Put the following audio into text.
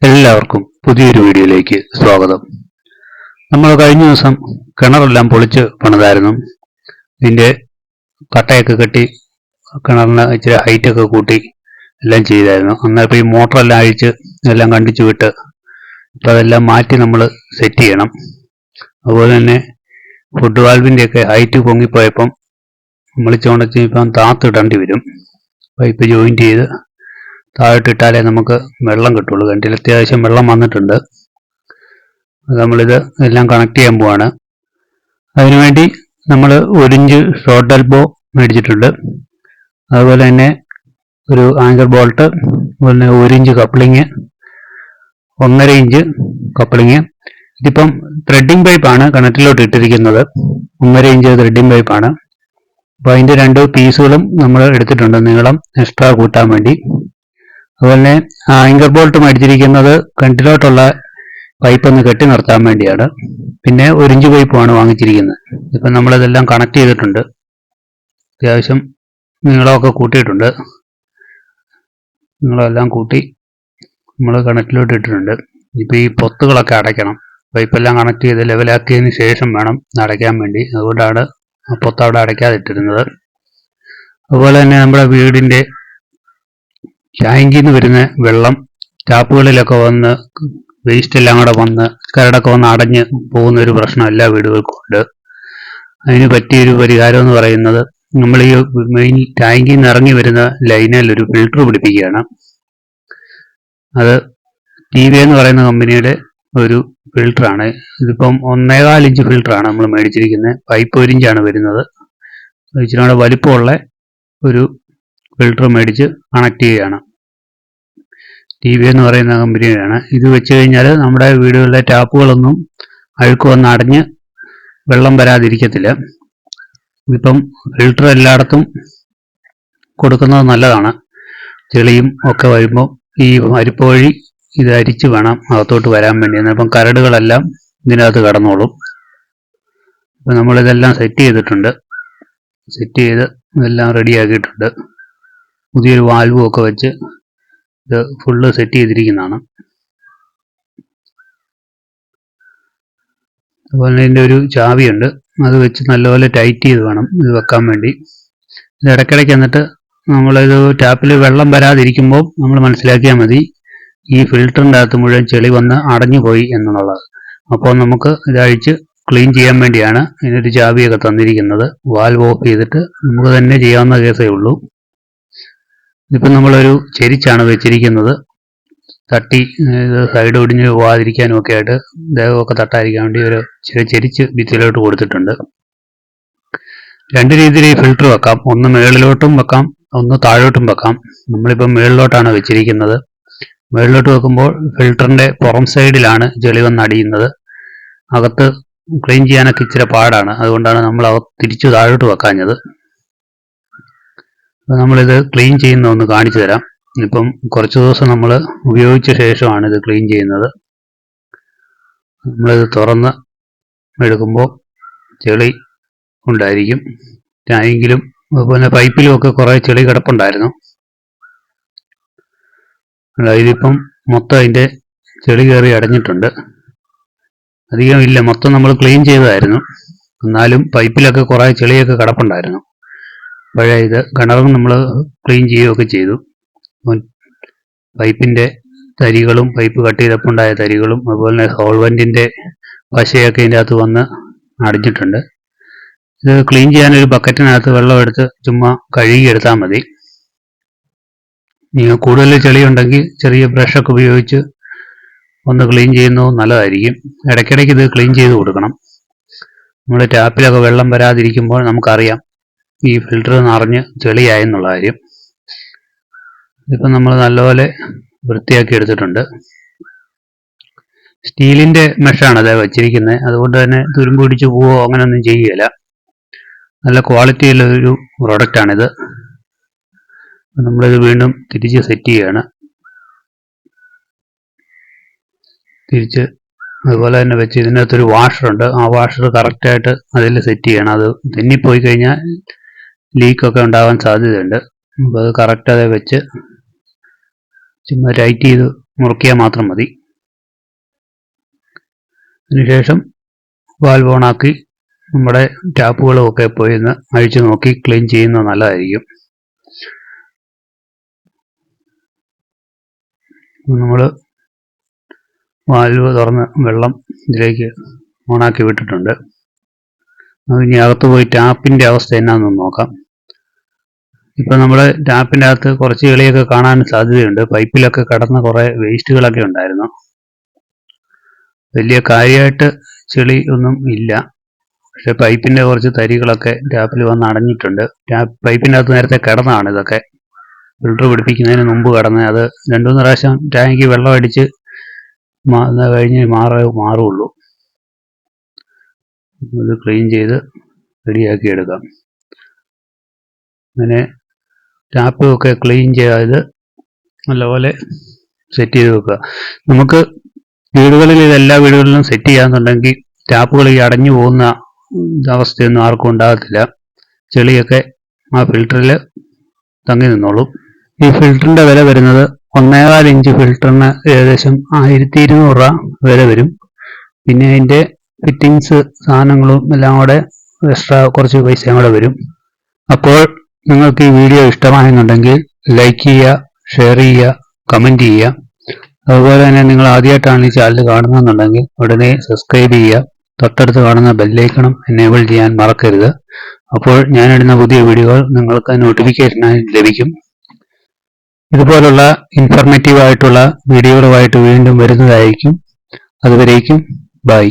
എല്ലാവർക്കും പുതിയൊരു വീഡിയോയിലേക്ക് സ്വാഗതം. നമ്മൾ കഴിഞ്ഞ ദിവസം കിണറെല്ലാം പൊളിച്ച് പണിതായിരുന്നു. ഇതിൻ്റെ കട്ടയൊക്കെ കെട്ടി കിണറിന് ഇച്ചിരി ഹൈറ്റൊക്കെ കൂട്ടി എല്ലാം ചെയ്തായിരുന്നു. അന്നേരം ഈ മോട്ടറെല്ലാം അഴിച്ച് എല്ലാം കണ്ടിച്ചു വിട്ട് ഇപ്പം അതെല്ലാം മാറ്റി നമ്മൾ സെറ്റ് ചെയ്യണം. അതുപോലെ തന്നെ ഫുഡ് വാൽവിൻ്റെയൊക്കെ ഹൈറ്റ് പൊങ്ങിപ്പോയപ്പം നമ്മൾ ചുണച്ച് ഇപ്പം താത്തിടേണ്ടി വരും. പൈപ്പ് ജോയിൻറ്റ് ചെയ്ത് താഴോട്ടിട്ടാലേ നമുക്ക് വെള്ളം കിട്ടുള്ളൂ. കിണറ്റിൽ അത്യാവശ്യം വെള്ളം വന്നിട്ടുണ്ട്. നമ്മളിത് എല്ലാം കണക്ട് ചെയ്യാൻ പോവാണ്. അതിനുവേണ്ടി നമ്മൾ 1 ഇഞ്ച് ഷോർട്ട് എൽബോ മേടിച്ചിട്ടുണ്ട്. അതുപോലെ തന്നെ ഒരു ആങ്കർ ബോൾട്ട്, അതുപോലെ 1 ഇഞ്ച് കപ്ലിങ്, 1.5 ഇഞ്ച് കപ്ലിങ്. ഇതിപ്പം ത്രെഡിങ് പൈപ്പാണ് കിണറ്റിലോട്ട് ഇട്ടിരിക്കുന്നത്. 1.5 ഇഞ്ച് ത്രെഡിങ് പൈപ്പാണ്. അപ്പോൾ അതിൻ്റെ 2 പീസുകളും നമ്മൾ എടുത്തിട്ടുണ്ട്, നീളം എക്സ്ട്രാ കൂട്ടാൻ വേണ്ടി. അതുപോലെ തന്നെ ആങ്കർ ബോൾട്ട് മേടിച്ചിരിക്കുന്നത് കിണറ്റിലോട്ടുള്ള പൈപ്പ് ഒന്ന് കെട്ടി നിർത്താൻ വേണ്ടിയാണ്. പിന്നെ 1 ഇഞ്ച് പൈപ്പുമാണ് വാങ്ങിച്ചിരിക്കുന്നത്. ഇപ്പം നമ്മളിതെല്ലാം കണക്ട് ചെയ്തിട്ടുണ്ട്. അത്യാവശ്യം നീളമൊക്കെ കൂട്ടിയിട്ടുണ്ട്. നീളമെല്ലാം കൂട്ടി നമ്മൾ കിണറ്റിലോട്ട് ഇട്ടിട്ടുണ്ട്. ഇപ്പം ഈ പൊത്തുകളൊക്കെ അടയ്ക്കണം. പൈപ്പെല്ലാം കണക്ട് ചെയ്ത് ലെവലാക്കിയതിന് ശേഷം വേണം അടയ്ക്കാൻ വേണ്ടി. അതുകൊണ്ടാണ് ആ പൊത്ത് അവിടെ അടയ്ക്കാതിട്ടിരുന്നത്. അതുപോലെ തന്നെ നമ്മുടെ വീടിൻ്റെ ടാങ്കിൽ നിന്ന് വരുന്ന വെള്ളം ടാപ്പുകളിലൊക്കെ വന്ന് വേസ്റ്റ് എല്ലാം കൂടെ വന്ന് കരടൊക്കെ വന്ന് അടഞ്ഞ് പോകുന്ന ഒരു പ്രശ്നം എല്ലാ വീടുകൾക്കും ഉണ്ട്. അതിന് പറ്റിയൊരു പരിഹാരം എന്ന് പറയുന്നത്, നമ്മൾ ഈ മെയിൻ ടാങ്കിൽ നിന്ന് ഇറങ്ങി വരുന്ന ലൈനിൽ ഒരു ഫിൽട്ടർ പിടിപ്പിക്കുകയാണ്. അത് TVA എന്ന് പറയുന്ന കമ്പനിയുടെ ഒരു ഫിൽട്ടറാണ്. ഇതിപ്പം 1.25 ഇഞ്ച് ഫിൽട്ടറാണ് നമ്മൾ മേടിച്ചിരിക്കുന്നത്. പൈപ്പ് 1 ഇഞ്ചാണ് വരുന്നത്. ഇച്ചിരി കൂടെ വലിപ്പമുള്ള ഒരു ഫിൽട്ടർ മേടിച്ച് കണക്ട് ചെയ്യുകയാണ്. TVA എന്ന് പറയുന്ന കമ്പനിയാണ്. ഇത് വെച്ച് കഴിഞ്ഞാൽ നമ്മുടെ വീടുകളിലെ ടാപ്പുകളൊന്നും അഴുക്ക് വന്ന് അടഞ്ഞ് വെള്ളം വരാതിരിക്കത്തില്ല. ഇതിപ്പം ഫിൽട്ടർ എല്ലായിടത്തും കൊടുക്കുന്നത് നല്ലതാണ്. ചെളിയും ഒക്കെ വരുമ്പോൾ ഈ അരിപ്പ് വഴി ഇത് അരിച്ച് വേണം അകത്തോട്ട് വരാൻ വേണ്ടി. അപ്പം കരടുകളെല്ലാം ഇതിനകത്ത് കടന്നോളും. അപ്പം നമ്മളിതെല്ലാം സെറ്റ് ചെയ്തിട്ടുണ്ട്. സെറ്റ് ചെയ്ത് ഇതെല്ലാം റെഡിയാക്കിയിട്ടുണ്ട്. പുതിയൊരു വാൽവും ഒക്കെ വെച്ച് ഇത് ഫുള്ള് സെറ്റ് ചെയ്തിരിക്കുന്നതാണ്. അതുപോലെ ഇതിൻ്റെ ഒരു ചാവിയുണ്ട്. അത് വെച്ച് നല്ലപോലെ ടൈറ്റ് ചെയ്ത് വേണം ഇത് വെക്കാൻ വേണ്ടി. ഇത് ഇടയ്ക്കിടയ്ക്ക് എന്നിട്ട് നമ്മളിത് ടാപ്പിൽ വെള്ളം വരാതിരിക്കുമ്പോൾ നമ്മൾ മനസ്സിലാക്കിയാൽ മതി ഈ ഫിൽറ്ററിൻ്റെ അകത്ത് മുഴുവൻ ചെളി വന്ന് അടഞ്ഞു പോയി എന്നുള്ളത്. അപ്പോൾ നമുക്ക് ഇതഴിച്ച് ക്ലീൻ ചെയ്യാൻ വേണ്ടിയാണ് ഇതിനൊരു ചാവിയൊക്കെ തന്നിരിക്കുന്നത്. വാൽവ് ഓഫ് ചെയ്തിട്ട് നമുക്ക് തന്നെ ചെയ്യാവുന്ന കേസേ ഉള്ളൂ. ഇതിപ്പം നമ്മളൊരു ചെരിച്ചാണ് വെച്ചിരിക്കുന്നത്. തട്ടി സൈഡ് ഒടിഞ്ഞ് പോകാതിരിക്കാനും ഒക്കെ ആയിട്ട് ദേഹമൊക്കെ തട്ടാതിരിക്കാൻ വേണ്ടി ഒരു ചെരിച്ച് ഭിത്തിയിലോട്ട് കൊടുത്തിട്ടുണ്ട്. 2 രീതിയിൽ ഈ ഫിൽറ്റർ വെക്കാം. ഒന്ന് മുകളിലോട്ടും വെക്കാം, ഒന്ന് താഴോട്ടും വെക്കാം. നമ്മളിപ്പം മുകളിലോട്ടാണ് വെച്ചിരിക്കുന്നത്. മുകളിലോട്ട് വെക്കുമ്പോൾ ഫിൽറ്ററിൻ്റെ പുറം സൈഡിലാണ് ചെളി വന്ന് അടിയുന്നത്. അകത്ത് ക്ലീൻ ചെയ്യാനൊക്കെ ഇച്ചിരി പാടാണ്. അതുകൊണ്ടാണ് നമ്മൾ തിരിച്ചു താഴോട്ട് വെക്കാഞ്ഞത്. അപ്പോൾ നമ്മളിത് ക്ലീൻ ചെയ്യുന്ന ഒന്ന് കാണിച്ചു തരാം. ഇപ്പം കുറച്ച് ദിവസം നമ്മൾ ഉപയോഗിച്ച ശേഷമാണ് ഇത് ക്ലീൻ ചെയ്യുന്നത്. നമ്മളിത് തുറന്ന് എടുക്കുമ്പോൾ ചെളി ഉണ്ടായിരിക്കും. ടാങ്കിലും അതുപോലെ പൈപ്പിലും ഒക്കെ കുറേ ചെളി കിടപ്പുണ്ടായിരുന്നു. ഇതിപ്പം മൊത്തം അതിൻ്റെ ചെളി കയറി അടഞ്ഞിട്ടുണ്ട്. അധികം ഇല്ല, മൊത്തം നമ്മൾ ക്ലീൻ ചെയ്തതായിരുന്നു. എന്നാലും പൈപ്പിലൊക്കെ കുറേ ചെളിയൊക്കെ കിടപ്പുണ്ടായിരുന്നു. പഴയ ഇത് കിണറും നമ്മൾ ക്ലീൻ ചെയ്യുകയൊക്കെ ചെയ്തു. പൈപ്പിൻ്റെ തരികളും പൈപ്പ് കട്ട് ചെയ്തപ്പോണ്ടായ തരികളും അതുപോലെ തന്നെ സോൾവെൻറ്റിൻ്റെ പശയൊക്കെ ഇതിൻ്റെ അകത്ത് വന്ന് അടിഞ്ഞിട്ടുണ്ട്. ഇത് ക്ലീൻ ചെയ്യാനൊരു ബക്കറ്റിനകത്ത് വെള്ളം എടുത്ത് ചുമ്മാ കഴുകിയെടുത്താൽ മതി. ഇനി കൂടുതൽ ചെളിയുണ്ടെങ്കിൽ ചെറിയ ബ്രഷൊക്കെ ഉപയോഗിച്ച് ഒന്ന് ക്ലീൻ ചെയ്യുന്നത് നല്ലതായിരിക്കും. ഇടയ്ക്കിടയ്ക്ക് ഇത് ക്ലീൻ ചെയ്ത് കൊടുക്കണം. നമ്മൾ ടാപ്പിലൊക്കെ വെള്ളം വരാതിരിക്കുമ്പോൾ നമുക്കറിയാം ഈ ഫിൽറ്റർ നിറഞ്ഞ് ചെളിയായെന്നുള്ള കാര്യം. ഇതിപ്പം നമ്മൾ നല്ലപോലെ വൃത്തിയാക്കി എടുത്തിട്ടുണ്ട്. സ്റ്റീലിൻ്റെ മെഷാണ് അത് വച്ചിരിക്കുന്നത്. അതുകൊണ്ട് തന്നെ തുരുമ്പ് പിടിച്ച് പോവോ അങ്ങനെയൊന്നും ചെയ്യുകയില്ല. നല്ല ക്വാളിറ്റിയുള്ള ഒരു പ്രൊഡക്റ്റാണിത്. നമ്മളിത് വീണ്ടും തിരിച്ച് സെറ്റ് ചെയ്യുകയാണ്. തിരിച്ച് അതുപോലെ തന്നെ വെച്ച് ഇതിനകത്തൊരു വാഷറുണ്ട്. ആ വാഷർ കറക്റ്റായിട്ട് അതിൽ സെറ്റ് ചെയ്യണം. അത് തെന്നിപ്പോയി കഴിഞ്ഞാൽ ലീക്കൊക്കെ ഉണ്ടാകാൻ സാധ്യതയുണ്ട്. അപ്പോൾ അത് കറക്റ്റ് അതേ വെച്ച് ചുമ്മാ ടൈറ്റ് ചെയ്ത് മുറുക്കിയാൽ മാത്രം മതി. അതിനുശേഷം വാൽവ് ഓണാക്കി നമ്മുടെ ടാപ്പുകളും ഒക്കെ പോയി ഒന്ന് അഴിച്ചു നോക്കി ക്ലീൻ ചെയ്യുന്നത് നല്ലതായിരിക്കും. നമ്മൾ വാൽവ് തുറന്ന് വെള്ളം ഇതിലേക്ക് ഓണാക്കി വിട്ടിട്ടുണ്ട്. ഇനി അകത്ത് പോയി ടാപ്പിൻ്റെ അവസ്ഥ എന്നാണെന്ന് നോക്കാം. ഇപ്പം നമ്മൾ ടാപ്പിൻ്റെ അകത്ത് കുറച്ച് ചെളിയൊക്കെ കാണാൻ സാധ്യതയുണ്ട്. പൈപ്പിലൊക്കെ കിടന്ന കുറേ വേസ്റ്റുകളൊക്കെ ഉണ്ടായിരുന്നു. വലിയ കാര്യമായിട്ട് ചെളി ഒന്നും ഇല്ല, പക്ഷെ പൈപ്പിൻ്റെ കുറച്ച് തരികളൊക്കെ ടാപ്പിൽ വന്ന് അടഞ്ഞിട്ടുണ്ട്. പൈപ്പിൻ്റെ അകത്ത് നേരത്തെ കിടന്നതാണ് ഇതൊക്കെ. ഫിൽറ്റർ പിടിപ്പിക്കുന്നതിന് മുമ്പ് കിടന്ന് അത് 2-3 പ്രാവശ്യം ടാങ്കിൽ വെള്ളം അടിച്ച് കഴിഞ്ഞ് മാറുള്ളൂ. ഇത് ക്ലീൻ ചെയ്ത് റെഡിയാക്കി എടുക്കാം. അങ്ങനെ ടാപ്പും ഒക്കെ ക്ലീൻ ചെയ്ത് നല്ലപോലെ സെറ്റ് ചെയ്ത് വെക്കുക. നമുക്ക് വീടുകളിൽ ഇതെല്ലാ വീടുകളിലും സെറ്റ് ചെയ്യാന്നുണ്ടെങ്കിൽ ടാപ്പുകൾ ഈ അടഞ്ഞു പോകുന്ന അവസ്ഥയൊന്നും ആർക്കും ഉണ്ടാകത്തില്ല. ചെളിയൊക്കെ ആ ഫിൽറ്ററിൽ തങ്ങി നിന്നോളും. ഈ ഫിൽറ്ററിൻ്റെ വില വരുന്നത് 1.25 ഇഞ്ച് ഫിൽറ്ററിന് ഏകദേശം 1200 രൂപ വില വരും. പിന്നെ അതിൻ്റെ ഫിറ്റിങ്സ് സാധനങ്ങളും എല്ലാം കൂടെ എക്സ്ട്രാ കുറച്ച് പൈസയും കൂടെ വരും. അപ്പോൾ നിങ്ങൾക്ക് ഈ വീഡിയോ ഇഷ്ടമായെന്നുണ്ടെങ്കിൽ ലൈക്ക് ചെയ്യുക, ഷെയർ ചെയ്യുക, കമൻറ്റ് ചെയ്യുക. അതുപോലെ തന്നെ നിങ്ങൾ ആദ്യമായിട്ടാണ് ഈ ചാനൽ കാണുന്നതെന്നുണ്ടെങ്കിൽ ഉടനെ സബ്സ്ക്രൈബ് ചെയ്യുക. തൊട്ടടുത്ത് കാണുന്ന ബെല്ലൈക്കണം എനേബിൾ ചെയ്യാൻ മറക്കരുത്. അപ്പോൾ ഞാനിടുന്ന പുതിയ വീഡിയോകൾ നിങ്ങൾക്ക് നോട്ടിഫിക്കേഷനായി ലഭിക്കും. ഇതുപോലുള്ള ഇൻഫർമേറ്റീവ് ആയിട്ടുള്ള വീഡിയോകളുമായിട്ട് വീണ്ടും വരുന്നതായിരിക്കും. അതുവരേക്കും ബൈ.